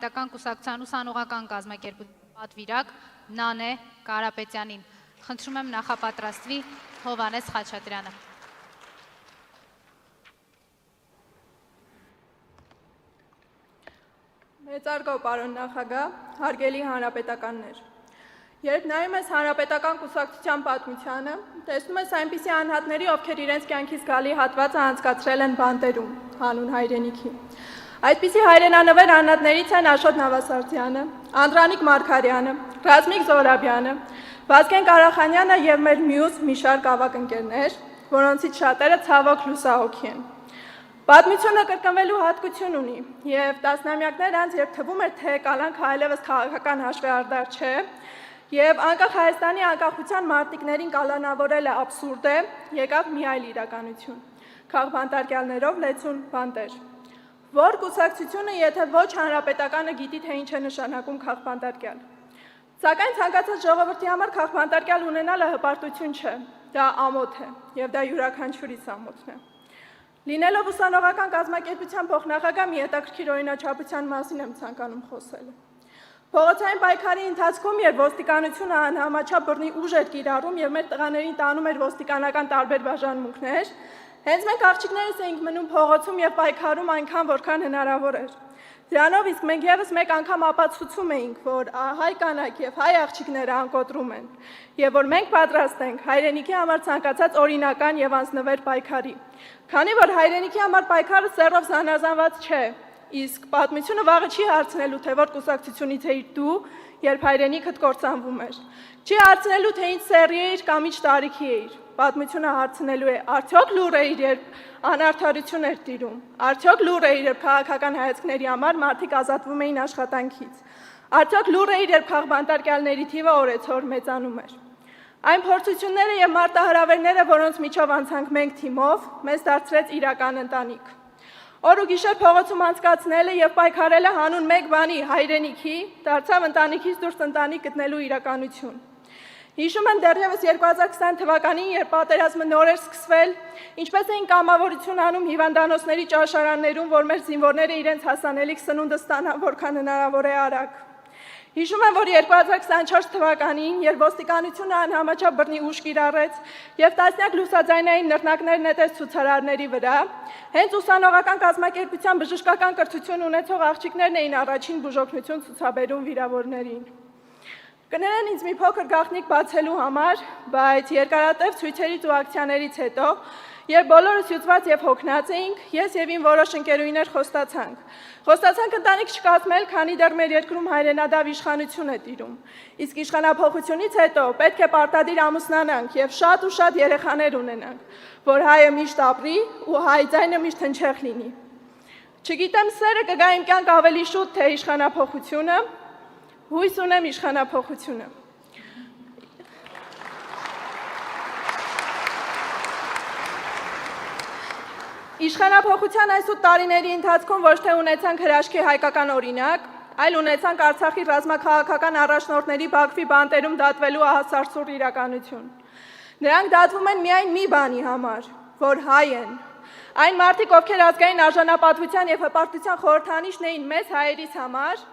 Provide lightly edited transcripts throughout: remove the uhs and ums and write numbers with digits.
Պետական կուսակցության ուսանողական կազմակերպության պատվիրակ Նանե Կարապետյանին։ Խնդրում եմ նախապատրաստվի Հովհաննես Խաչատրյանը։ Մեծարգո պարոն նախագահ, հարգելի հանրապետականներ։ Երբ նայում ես հանրապետական կուսակցության պատմությանը, տեսնում ես այնպիսի անհատների, ովքեր իրենց կյանքից զգալի հատվածը անցկացրել են բանտերում, հանուն հայրենիքի։ Այդպիսի հայրենանվեր անհատներից են Աշոտ Նավասարդյանը, Անդրանիկ Մարգարյանը, Ռազմիկ Զոհրաբյանը, Վազգեն Կարախանյանը և մեր մյուս մի շարք ավագ ընկերներ, որոնցից շատերը ցավոք լուսահոգի են։ Պատմությունը կրկնվելու հատկություն ունի և տասնամյակներ անց, երբ թվում էր, թե կալանքը այլևս քաղաքական հաշվեհարդար չէ, և անկախ Հայաստանի անկախության մարտիկներին կալանավորելը աբսուրդ է, եկավ մի այլ իրականություն, քաղբանտարկյալներով լեցուն բանտեր։ Որ կուսակցությունը, եթե ոչ հանրապետականը գիտի, թե ինչ է նշանակում քաղբանտարկյալ։ Սակայն ցանկացած ժողովրդի համար քաղբանտարկյալ ունենալը հպարտություն չէ, դա ամոթ է, և դա յուրաքանչյուրիս ամոթն է։ Լինելով ուսանողական կազմակերպության փոխնախագահ, մի հետաքրքիր օրինաչափության մասին եմ ցանկանում խոսել։ Փողոցային պայքարի ընթացքում, երբ ոստիկանությունը անհամաչափ բռնի ուժ էր կիրառում և մեր տղաներին տանում էր ոստիկանական տարբեր բաժանմունքներ, հենց մենք աղջիկներս էինք մնում փողոցում և պայքարում այնքան, որքան հնարավոր էր։ Դրանով իսկ մենք ևս մեկ անգամ ապացուցում էինք, որ հայ կանայք և հայ աղջիկները անկոտրում են, և որ մենք պատրաստ ենք հայրենիքի համար ցանկացած օրինական և անձնվեր պայքարի։ Քանի որ հայրենիքի համար պայքարը սեռով զանազանված չէ, իսկ պատմությունը վաղը չի հարցնելու, թե որ կուսակցությունից էիր դու, երբ հայրենիքդ կործանվում էր։ Չի հարցնելու, թե ինչ սեռի էիր կամ ինչ տարիքի էիր։ Պատմությունը հարցնելու է, արդյոք լուռ էիր, երբ անարդարություն էր տիրում, արդյոք լուռ էիր, երբ քաղաքական հայացքների համար մարդիկ ազատվում էին աշխատանքից, արդյոք լուռ էիր, երբ քաղբանտարկյալների թիվը օրեցօր մեծանում էր։ Այն փորձությունները և մարտահրավերները, որոնց միջով անցանք մենք թիմով, մեզ դարձրեց իրական ընտանիք։ Օր ու գիշեր փողոցում անցկացնելը և պայքարելը հանուն մեկ բանի հայրենիքի դարձավ ընտանիքից դուրս ընտանիք գտնելու իրականություն։ Հիշում եմ դեռևս 2020 թվականին, երբ պատերազմը նոր էր սկսվել, ինչպես էին կամավորություն անում հիվանդանոցների ճաշարաններում, որ մեր զինվորները իրենց հասանելիք սնունդը ստանան, որքան հնարավոր է արագ։ Հիշում եմ, որ 2024 թվականին, երբ ոստիկանությունը անհամաչափ բռնի ուժ կիրառեց և տասնյակ լուսաձայնային նռնակներ նետեց ցուցարարների վրա, հենց ուսանողական կազմակերպության բժշկական կրթություն ունեցող աղջիկներն էին առաջին բուժօգնություն ցուցաբերում վիրավորներին։ Կներեն ինձ մի փոքր գաղտնիք բացելու համար, բայց երկարատև ցույցերից ու ակցիաներից հետո, երբ բոլորս հյուծված և հոգնած էինք, ես և իմ որոշ ընկերուհիներ խոստացանք։ Խոստացանք ընտանիք չկազմել, քանի դեռ մեր երկրում հայրենադավ իշխանություն է տիրում։ Իսկ իշխանափոխությունից հետո պետք է պարտադիր ամուսնանանք և շատ երեխաներ ունենանք, որ հայը միշտ ապրի ու հայ ձայնը միշտ հնչեղ լինի։ Չգիտեմ սերը կգա իմ կյանք ավելի շուտ, թե իշխանափոխությունը, հույս ունեմ իշխանափոխությունը։ Իշխանափոխության այս 8 տարիների ընթացքում ոչ թե ունեցանք հրաշքի հայկական օրինակ, այլ ունեցանք Արցախի ռազմաքաղաքական առաջնորդների Բաքվի բանտերում դատվելու ահասարսուռ իրականություն։ Նրանք դատվում են միայն մի բանի համար, որ հայ են։ Այն մարդիկ, ովքեր ազգային արժանապատվության և հպարտության խորհրդանիշն էին մեզ հայերիս համար,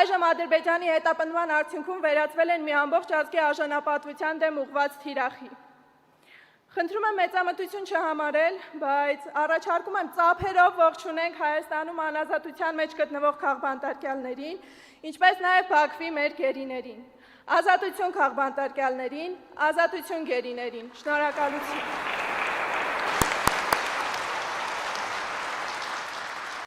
այժմ Ադրբեջանի հետապնդման արդյունքում վերածվել են մի ամբողջ ազգի արժանապատվության դեմ ուղղված թիրախի։ Խնդրում եմ մեծամտություն չհամարել, բայց առաջարկում եմ ծափերով ողջունենք Հայաստանում անազատության մեջ գտնվող քաղբանտարկյալներին, ինչպես նաև Բաքվի մեր գերիներին։ Ազատություն քաղբանտարկյալներին, ազատություն գերիներին։ Շնորհակալություն։